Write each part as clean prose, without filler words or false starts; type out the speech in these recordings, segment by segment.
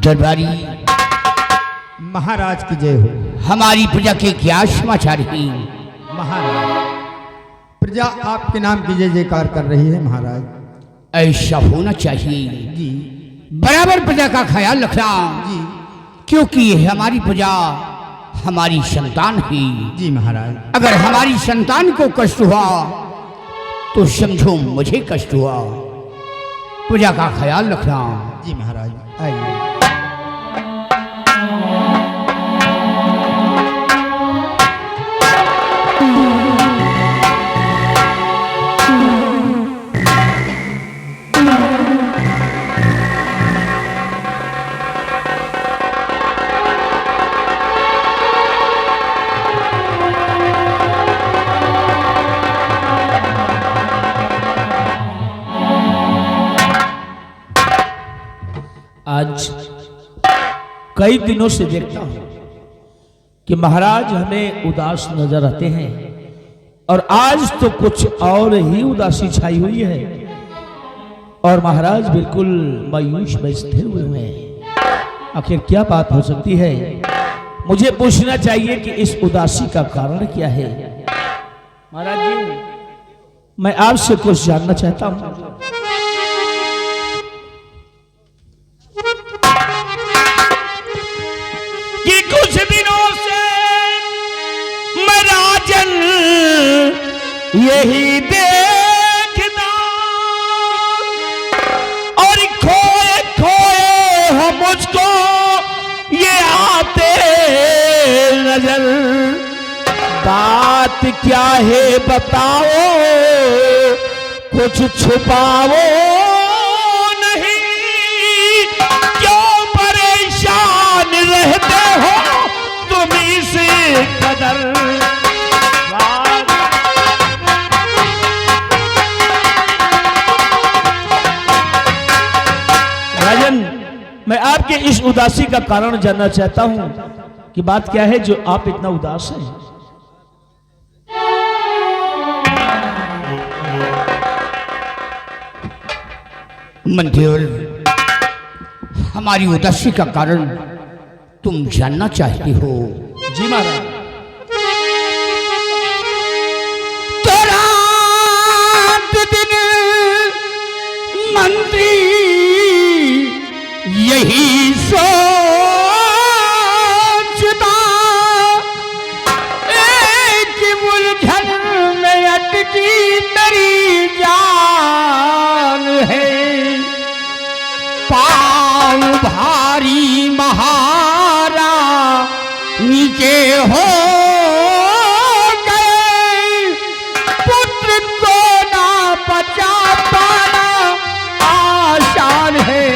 दरबारी महाराज की जय हो। हमारी प्रजा के क्या समाचार है? महाराज प्रजा आपके नाम की जय जयकार कर रही है महाराज। ऐसा होना चाहिए जी बराबर प्रजा का ख्याल रखना जी क्योंकि यह हमारी प्रजा हमारी संतान है। जी महाराज। अगर हमारी संतान को कष्ट हुआ तो समझो मुझे कष्ट हुआ। प्रजा का ख्याल रखना। जी महाराज आइए। आज कई दिनों से देखता हूं कि महाराज हमें उदास नजर आते हैं और आज तो कुछ और ही उदासी छाई हुई है और महाराज बिल्कुल मायूस बैठे हुए हैं। आखिर क्या बात हो सकती है? मुझे पूछना चाहिए कि इस उदासी का कारण क्या है। महाराज जी, मैं आपसे कुछ जानना चाहता हूं। कि कुछ दिनों से मैं राजन यही देखता और खोए खोए हो मुझको ये आते नजर। बात क्या है बताओ, कुछ छुपाओ रहते हो तुम इस कदर। राजन, मैं आपके इस उदासी का कारण जानना चाहता हूं कि बात क्या है जो आप इतना उदास हैं। मंत्रिवर, हमारी उदासी का कारण तुम जानना चाहती हो? जी महाराज। तो रात दिन मंत्री यही सोचता एक उलझन में अटकी मेरी जान है। पाँव भारी महारा नीचे हो गए, पुत्र को ना बचा पाना आसान है।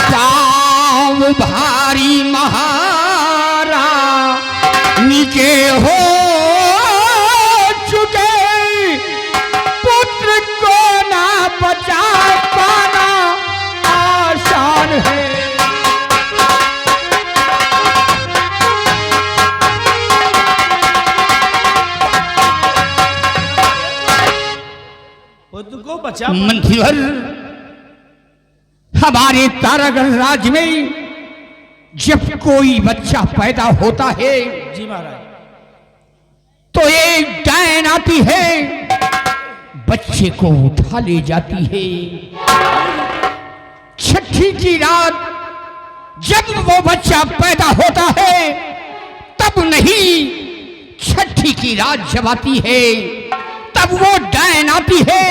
पाँव भारी महारा नीचे हो बचा पाना आसान है। खुद को बचा। मंत्रिवर, हमारे तारागढ़ राज्य में जब कोई बच्चा पैदा होता है जी महाराज, तो एक डायन आती है, बच्चे को उठा ले जाती है। छठी की रात जब वो बच्चा पैदा होता है तब नहीं, छठी की रात जब आती है तब वो डायन आती है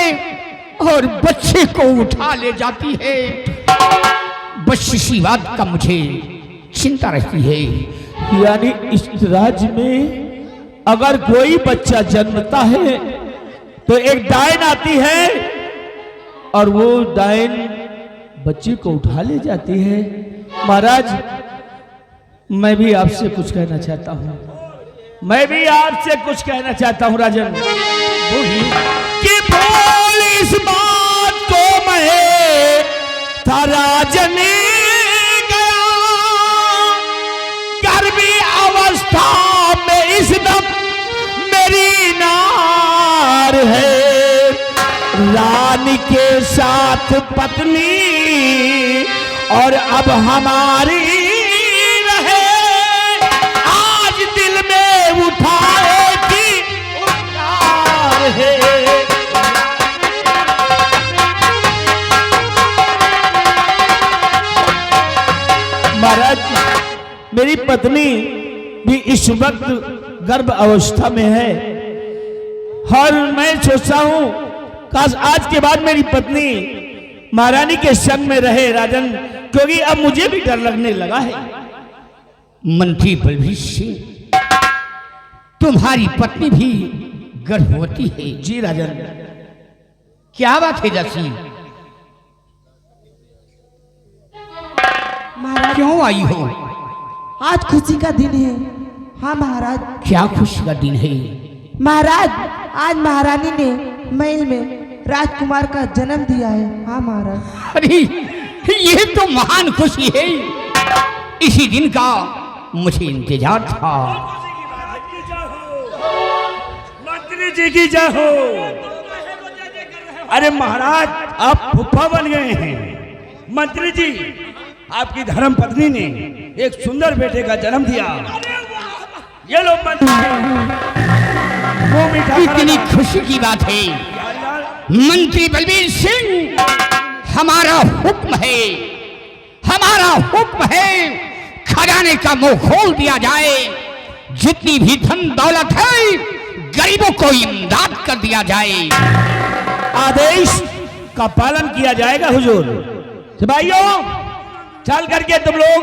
और बच्चे को उठा ले जाती है। बस इसी बात का मुझे चिंता रहती है। यानी इस राज्य में अगर कोई बच्चा जन्मता है तो एक डायन आती है और वो डायन बच्चे को उठा ले जाती है। महाराज, मैं भी आपसे कुछ कहना चाहता हूँ। मैं भी आपसे कुछ कहना चाहता हूँ राजन। कि बोल इस बात को मैं था राजन गया, गर्भी अवस्था में इस दम मेरी ना रानी के साथ पत्नी और अब हमारी रहे, आज दिल में उठाएगी उतार है। महाराज, मेरी पत्नी भी इस वक्त गर्भ अवस्था में है और मैं सोचता हूं काश आज के बाद मेरी पत्नी महारानी के संग में रहे राजन, क्योंकि अब मुझे भी डर लगने लगा है। मंत्री बलबीर सिंह, तुम्हारी पत्नी भी गर्भवती है? जी राजन। क्या बात है दासी, महाराज क्यों आई हो? आज खुशी का दिन है। हाँ महाराज। क्या खुशी का दिन है? महाराज, आज महारानी ने महल में राजकुमार का जन्म दिया है। हाँ महाराज। अरे ये तो महान खुशी है, इसी दिन का मुझे इंतजार था। मंत्री जी की जय हो। अरे महाराज, आप फूफा बन गए हैं। मंत्री जी, आपकी धर्म पत्नी ने एक सुंदर बेटे का जन्म दिया। ये लो मंत्री जी, कितनी खुशी की बात है। मंत्री बलबीर सिंह, हमारा हुक्म है, हमारा हुक्म है, खजाने का मुंह खोल दिया जाए। जितनी भी धन दौलत है गरीबों को इमदाद कर दिया जाए। आदेश का पालन किया जाएगा हुजूर। सिपाहियों, चल करके तुम लोग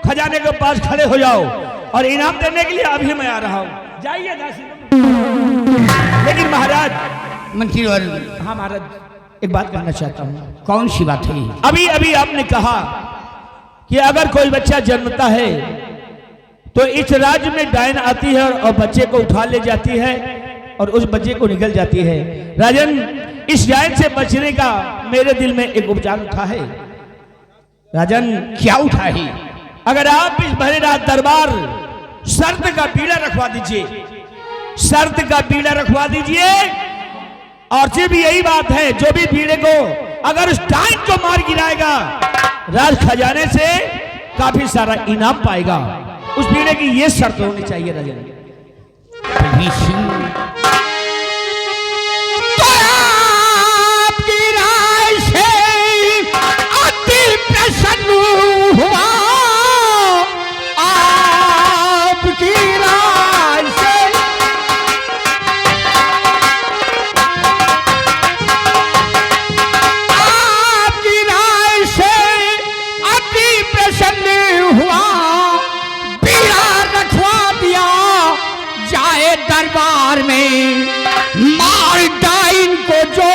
खजाने के पास खड़े हो जाओ और इनाम देने के लिए अभी मैं आ रहा हूँ। जाइए दासी। लेकिन महाराज, मंत्री और हाँ महाराज, एक बात कहना चाहता हूँ। कौन सी बात है? अभी अभी आपने कहा कि अगर कोई बच्चा जन्मता है तो इस राज्य में डायन आती है और बच्चे को उठा ले जाती है और उस बच्चे को निकल जाती है। राजन, इस डायन से बचने का मेरे दिल में एक उपचार उठा है। राजन, क्या उठा है? अगर आप इस भरे रात दरबार शर्त का बीड़ा रखवा दीजिए, शर्त का बीड़ा रखवा दीजिए। और सिर्फ यही बात है, जो भी बीड़े को अगर उस डायन को मार गिराएगा राज खजाने से काफी सारा इनाम पाएगा। उस बीड़े की ये शर्त होनी चाहिए राजन। बलबीर सिंह, तो आपकी राय से अति प्रसन्न हुआ, आपकी राय से अति प्रसन्न हुआ। बीड़ा रखवा दिया जाए दरबार में, मार डाइन को जो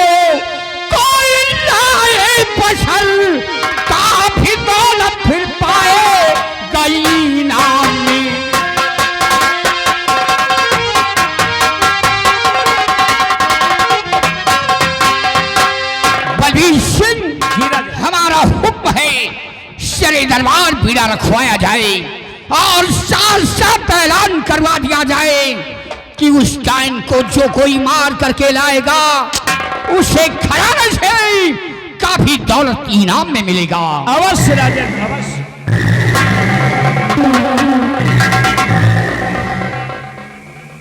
कोई लाए पसंद, काफी दौलत फिर पाए गई नाम में। बलबीर सिंह, हमारा हुक्म है, शरे दरबार बीड़ा रखवाया जाए और साथ साथ ऐलान करवा दिया जाए कि उस डायन को जो कोई मार करके लाएगा उसे खजाने से काफी दौलत इनाम में मिलेगा। अवश्य राजन, अवश्य।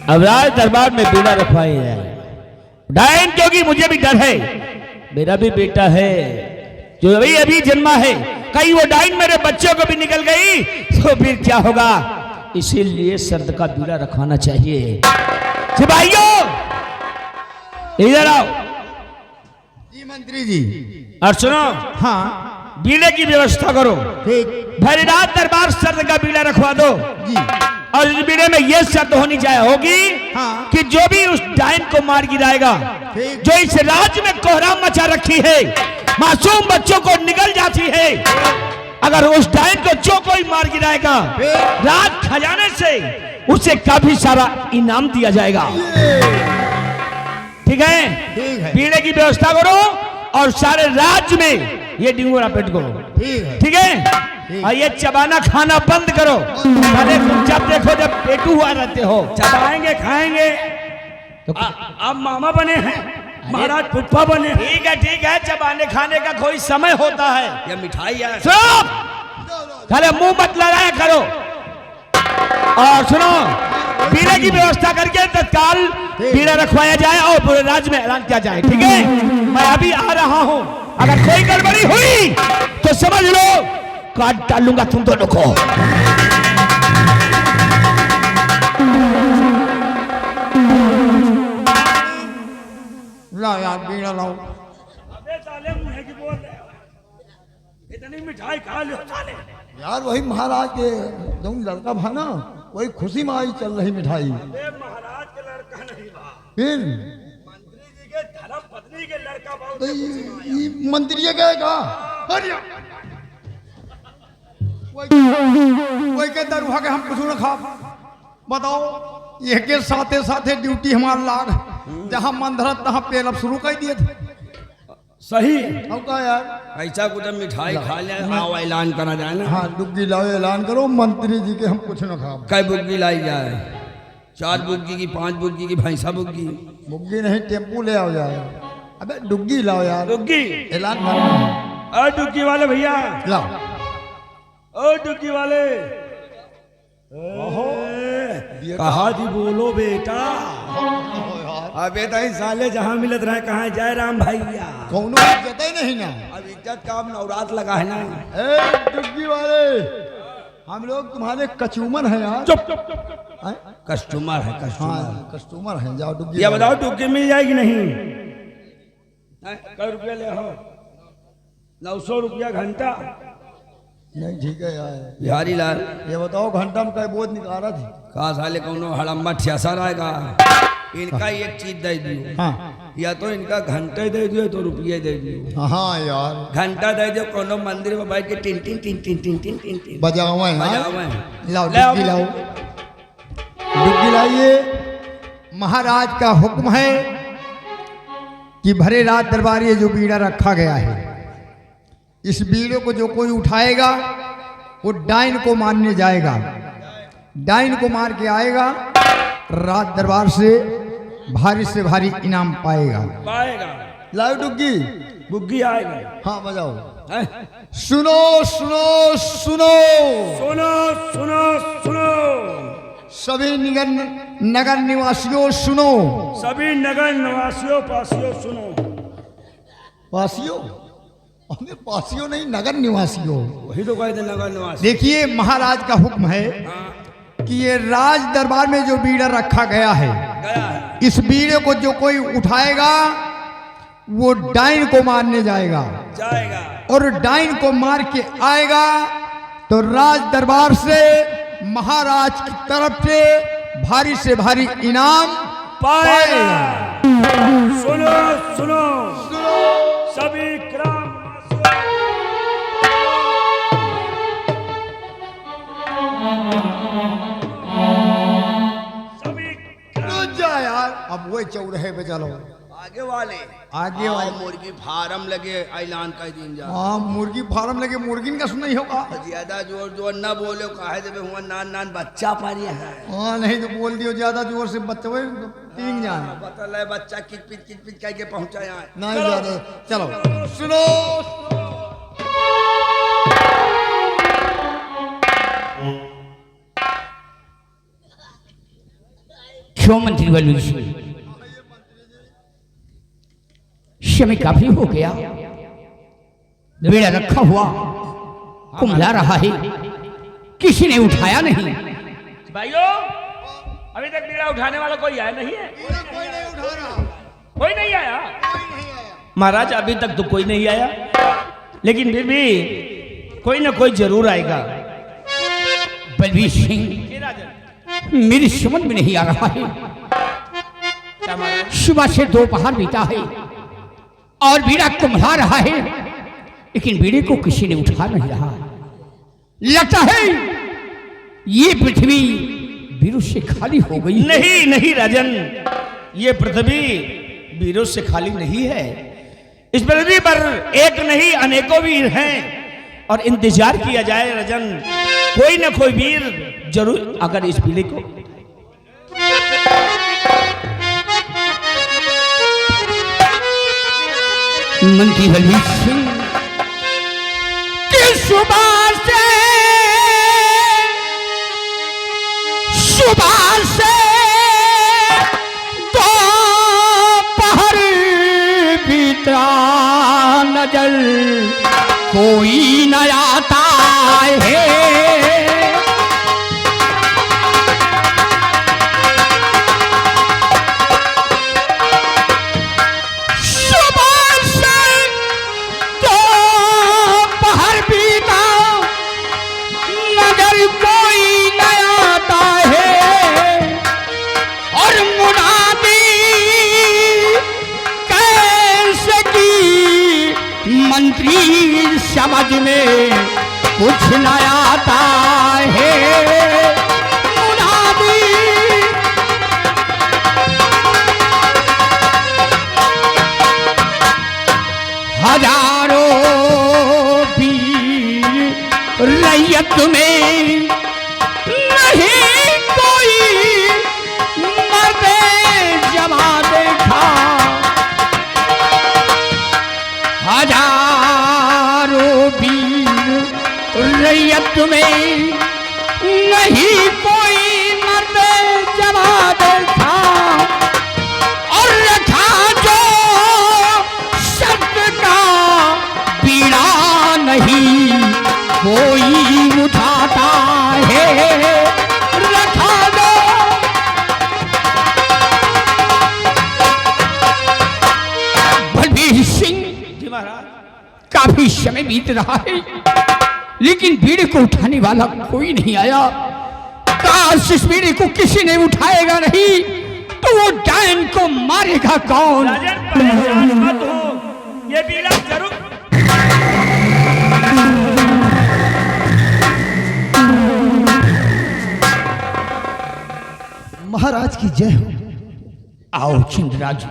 अब राज दरबार में बीड़ा रखवाई जाए। डायन, क्योंकि मुझे भी डर है, मेरा भी बेटा है जो अभी अभी जन्मा है, कहीं वो डाइन मेरे बच्चों को भी निकल गई तो फिर क्या होगा। इसीलिए शर्त का बीड़ा रखवाना चाहिए। सिपाहियों, इधर आओ। जी मंत्री जी। और सुनो, हाँ बीड़े की व्यवस्था करो। ठीक। भैरवनाथ दरबार शर्त का बीड़ा रखवा दो। जी। और इस बीड़े में यह शर्त होनी चाहिए होगी हाँ। कि जो भी उस डायन को मार गिराएगा, ठीक। जो इस राज्य में कोहराम मचा रखी है, मासूम बच्चों को निकल जाती है, अगर उस डायन को जो कोई मार गिराएगा राज खजाने से उसे काफी सारा इनाम दिया जाएगा। ठीक है? ठीक है। बीड़े की व्यवस्था करो और सारे राज्य में ये डिंगोरा पेट करो। ठीक है। ठीक है? और ये चबाना खाना बंद करो। अरे तुम जब देखो जब पेटू हुआ रहते हो, चबाएंगे खाएंगे तो आप मामा बने हैं। महाराज फुफ्फा बने। ठीक है, चबाने खाने का कोई समय होता है। ये मिठाई है। चुप, खाली मुंह मत लड़ाया करो। और सुनो, बीड़े की व्यवस्था करके तत्काल बीड़ा रखवाया जाए और पूरे राज्य में ऐलान किया जाए। ठीक है, मैं अभी आ रहा हूं। अगर कोई गड़बड़ी हुई तो समझ लो काट डालूंगा तुम दोनों को। लाओ यार बीड़ा लाओ। अबे साले मुंह की बोल रहे हो, इतनी मिठाई खा लो साले। यार वही महाराज के जो लड़का था ना, वही खुशी में आई चल रही मिठाई। अबे महाराज के लड़का नहीं बा, फिर मंत्री जी के धर्म पत्नी के लड़का बा। तो ये मंत्री गएगा। अरे वही के दरुहा के हम कुछ न खा। बताओ, ये के साथे साथे ड्यूटी हमार लाग, जहाँ मन धरत तहाँ पेलब शुरू कर दिए थे। सही अब का यार ऐसा कुछ मिठाई खा ले, आओ ऐलान करा जाए ना। हाँ डुग्गी लाओ, ऐलान करो मंत्री जी के हम कुछ न खा। कई बुग्गी लाई जाए, 4 बुग्गी की, 5 बुग्गी की, भैंसा बुग्गी। बुग्गी नहीं, टेम्पू ले आओ जाए। अबे डुग्गी लाओ यार, डुग्गी, ऐलान करना। ओ डुग्गी वाले भैया, लाओ। ओ डुग्गी वाले, कहा थी बोलो बेटा। अबे तो साले जहाँ मिलत रहे कहाँ जाए राम भैया। कौनो इज्जत ही नहीं ना। अब इज्जत का अब नवरात लगा है ना। ए डुग्गी वाले, हम लोग तुम्हारे कचूमर हैं यार। चुप चुप चुप चुप। हैं? कस्टमर है, कस्टमर। हाँ कस्टमर हैं, जाओ डुग्गी ये लाओ। बताओ डुग्गी मिल जाएगी नहीं? कै रुपया ले हो? 900 रुपया घंटा। नहीं ठीक है यार। बिहारी लाल, ये बताओ घंटा में कई बोझ निकाला थी? कहा साले कौनो हड़म्बा ठियासर आएगा। इनका एक चीज दे दियो, हाँ या तो इनका घंटे दे दियो तो रुपये दे दियो। हाँ यार घंटा दे दियो, कोनो मंदिर में बैठ के tin tin tin tin tin tin tin tin बजाओ हैं, हाँ? बजावे। लाओ ले आओ। डुग्गी लाओ, डुग्गी लाइए। महाराज का हुक्म है कि भरे रात दरबार ये जो बीड़ा रखा गया है, इस बीड़े को जो कोई उठाएगा वो डाइन को मारने जाएगा। डाइन को मार के आएगा, रात दरबार से भारी इनाम पाएगा। पाएगा। लाओ डुग्गी, बुग्गी आएगा। हाँ बजाओ। हैं? सुनो सुनो सुनो, सुनो सुनो सुनो, सभी नगर निवासियों सुनो। सभी नगर निवासियों पासियों सुनो। पासियों? हमें पासियों नहीं, नगर निवासियों। वही तो कहते नगर निवासी। देखिए महाराज का हुक्म है हाँ, कि ये राज दरबार में जो बीड़ा रखा गया है, गया है। इस बीड़े को जो कोई उठाएगा वो डाइन को मारने जाएगा, जाएगा। और डाइन को मार के आएगा तो राज दरबार से महाराज की तरफ से भारी इनाम पाएगा। सुनो सुनो सभी ग्राम सभी रुक जा यार, अब वही चौराहे पे चलो। आगे वाले आगे आओ, वाले। मुर्गी फार्म लगे ऐलान कर दिन जा। हाँ मुर्गी फार्म लगे, मुर्गिन का सुनाई होगा। ज्यादा जोर जोर न बोलो, काहे देवे हुआ नान नान बच्चा पारी है। हाँ नहीं तो बोल दियो ज्यादा जोर से, बच्चे वही तीन जाए। बतल है बच्चा किच पिच कह के पहुंचा यहाँ। नहीं ज्यादा, चलो सुनो। क्यों मंत्री बलवीर सिंह, समय काफी हो गया, बेड़ा रखा हुआ कुमला रहा है, किसी ने उठाया नहीं। भाइयों, अभी तक बीड़ा उठाने वाला कोई आया नहीं है? कोई नहीं उठा रहा, कोई नहीं आया? महाराज अभी तक तो कोई नहीं आया, लेकिन फिर भी कोई ना कोई जरूर आएगा। बलवीर सिंह, मेरी समझ में नहीं आ रहा है। सुबह से दोपहर बीता है और बीड़ा कुम्हला रहा है, लेकिन बीड़े को किसी ने उठा नहीं रहा। लगता है ये पृथ्वी वीरों से खाली हो गई। नहीं नहीं राजन, ये पृथ्वी वीरों से खाली नहीं है। इस पृथ्वी पर एक नहीं अनेकों वीर हैं और इंतजार किया जाए राजन, कोई ना कोई वीर जरूर अगर इस बीड़े को मंत्री बलवीर सिंह की सुबह से दोपहर बीता नजर कोई न आता है। मंत्री समझ में कुछ न आता है। मुनादी हजारों वीर रैयत में नहीं कोई मर्दे जमा देखा। हजारों वीर रैयत में नहीं कोई मर्द जमा देखा। और रखा जो शब्द का पीड़ा नहीं कोई उठाता है। रखा जो बलवीर सिंह काफी समय बीत रहा है लेकिन बीड़े को उठाने वाला कोई नहीं आया। काश इस बीड़े को किसी ने उठाएगा नहीं तो वो डायन को मारेगा कौन? मत हो, ये बीड़ा जरूर महाराज की जय हो। आओ चंद्रराज।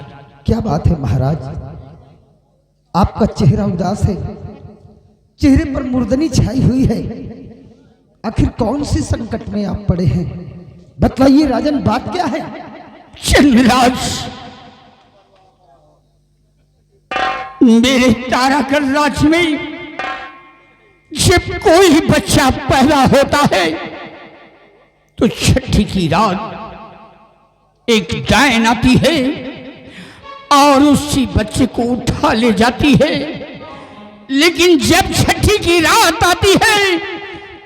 क्या बात है महाराज, आपका चेहरा उदास है, चेहरे पर मुर्दनी छाई हुई है। आखिर कौन सी संकट में आप पड़े हैं? बतलाइए राजन, बात क्या है? चंद्रराज, मेरे तारागढ़ राज्य में जब कोई बच्चा पैदा होता है तो छठी की रात एक डायन आती है और उसी बच्चे को उठा ले जाती है। लेकिन जब छठी की रात आती है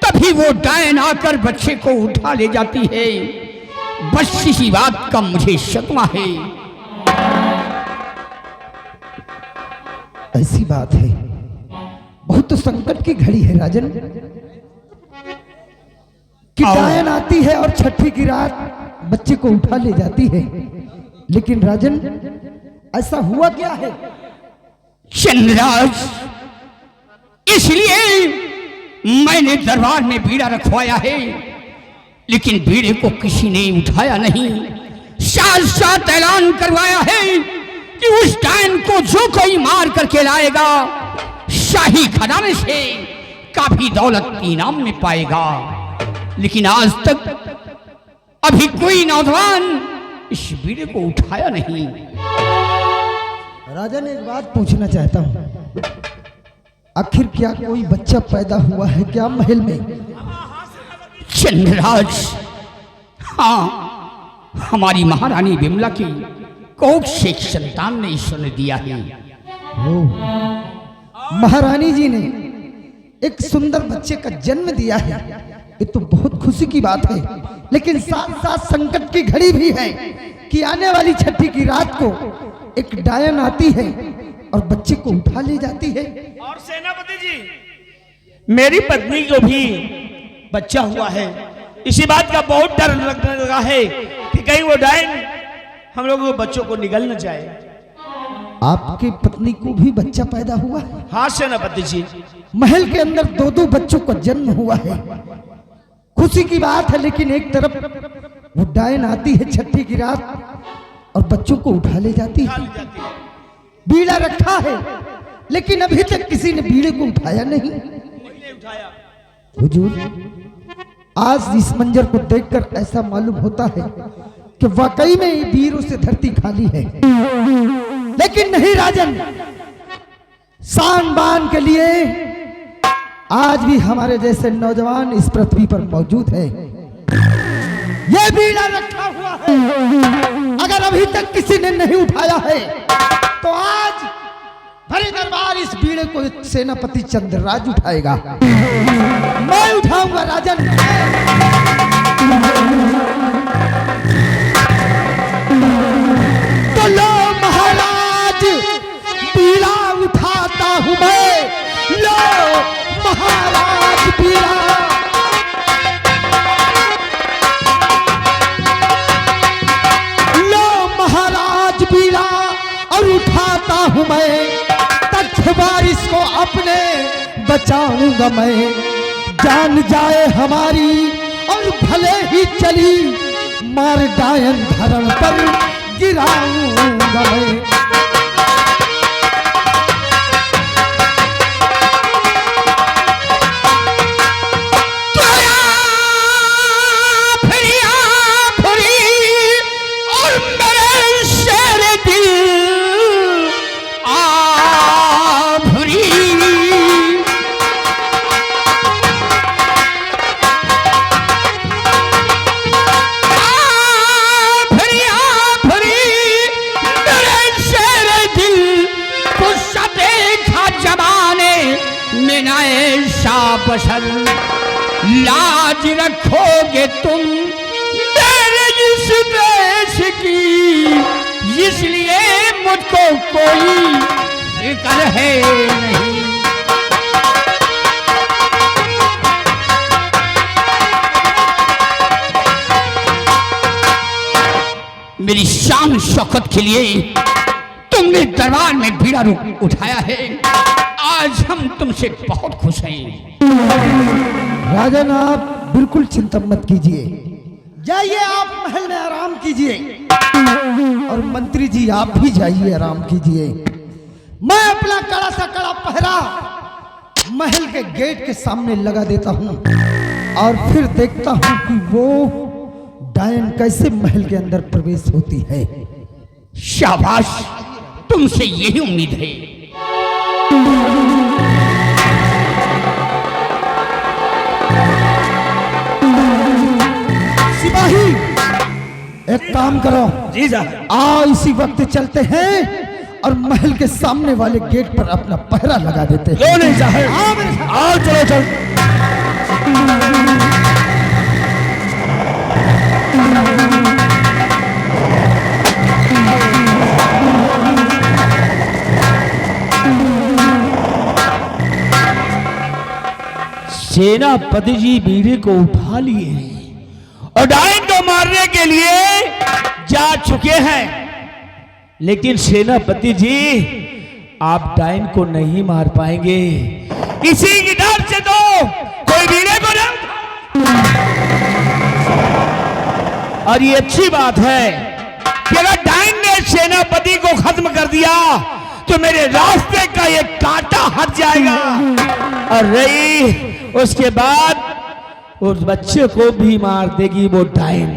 तभी वो डायन आकर बच्चे को उठा ले जाती है। बस इसी बात का मुझे शकमा है। ऐसी बात है, बहुत तो संकट की घड़ी है राजन कि डायन आती है और छठी की रात बच्चे को उठा ले जाती है। लेकिन राजन, ऐसा हुआ क्या है? चंद्रराज, इसलिए मैंने दरबार में बीड़ा रखवाया है लेकिन बीड़े को किसी ने उठाया नहीं। साथ साथ ऐलान करवाया है कि उस डायन को जो कोई मार करके लाएगा शाही खजाने से काफी दौलत इनाम में पाएगा। लेकिन आज तक अभी कोई नौजवान इस बीड़े को उठाया नहीं। राजन, एक बात पूछना चाहता हूं, आखिर क्या कोई बच्चा पैदा हुआ है क्या महल में? चंद्रराज, हाँ, हमारी महारानी विमला की कोख से एक संतान ने ईश्वर ने दिया है। महारानी जी ने एक सुंदर बच्चे का जन्म दिया है, ये तो बहुत खुशी की बात है। लेकिन साथ साथ संकट की घड़ी भी है कि आने वाली छठी की रात को एक डायन आती है और बच्चे को उठा ले जाती है। और सेनापति जी, मेरी पत्नी को भी बच्चा हुआ है। इसी बात का बहुत डर लगने लगा है कि कहीं वो डायन हम लोगों के बच्चों को निगल न जाए। आपकी पत्नी को भी बच्चा पैदा हुआ है? हाँ सेनापति जी। महल के अंदर दो दो बच्चों का जन्म हुआ है, खुशी की बात है। लेकिन एक तरफ वो डायन आती है छठी की रात और बच्चों को उठा ले जाती है। बीड़ा रखा है लेकिन अभी तक किसी ने बीड़े को उठाया नहीं। हुजूर, आज इस मंजर को देखकर ऐसा मालूम होता है कि वाकई में वीरों से धरती खाली है। लेकिन नहीं राजन, शान बान के लिए आज भी हमारे जैसे नौजवान इस पृथ्वी पर मौजूद है। यह बीड़ा रखा हुआ है, अगर अभी तक किसी ने नहीं उठाया है तो आज भरे दरबार इस बीड़े को सेनापति चंद्रराज उठाएगा। मैं उठाऊंगा राजन। तो लो महाराज बीड़ा उठाता हूं मैं, लो महाराज बीड़ा। लो महाराज बीड़ा और उठाता हूं मैं, तख्त बारिश को अपने बचाऊंगा मैं। जान जाए हमारी और भले ही चली, मार डायन धरण पर गिराऊंगा मैं। बशर लाज रखोगे तुम मेरे इस देश की, इसलिए मुझको कोई फिक्र है नहीं। मेरी शान शौकत के लिए तुमने दरबार में बीड़ा उठाया है, आज हम तुमसे बहुत खुश हैं। राजन आप बिल्कुल चिंता मत कीजिए, जाइए आप महल में आराम कीजिए और मंत्री जी आप भी जाइए आराम कीजिए। मैं अपना कड़ा सा कड़ा पहरा महल के गेट के सामने लगा देता हूं और फिर देखता हूं कि वो डायन कैसे महल के अंदर प्रवेश होती है। शाबाश, तुमसे यही उम्मीद है। सिपाही एक काम करो, जी साहब। आओ इसी वक्त चलते हैं और महल के सामने वाले गेट पर अपना पहरा लगा देते हैं। क्यों नहीं साहब, आओ चलो चल। सेनापति जी बीड़े को उठा लिए हैं और डायन को मारने के लिए जा चुके हैं, लेकिन सेनापति जी आप डायन को नहीं मार पाएंगे। इसी की डर से तो कोई बीड़े को नहीं। और ये अच्छी बात है कि अगर डायन ने सेनापति को खत्म कर दिया तो मेरे रास्ते का ये कांटा हट जाएगा, और रही उसके बाद उस बच्चे को भी मार देगी वो डायन,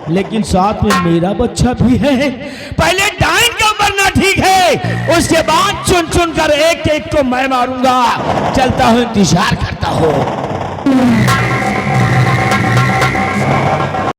लेकिन साथ में मेरा बच्चा भी है। पहले डायन का मरना ठीक है, उसके बाद चुन चुन कर एक एक को मैं मारूंगा। चलता हूं, इंतजार करता हूं।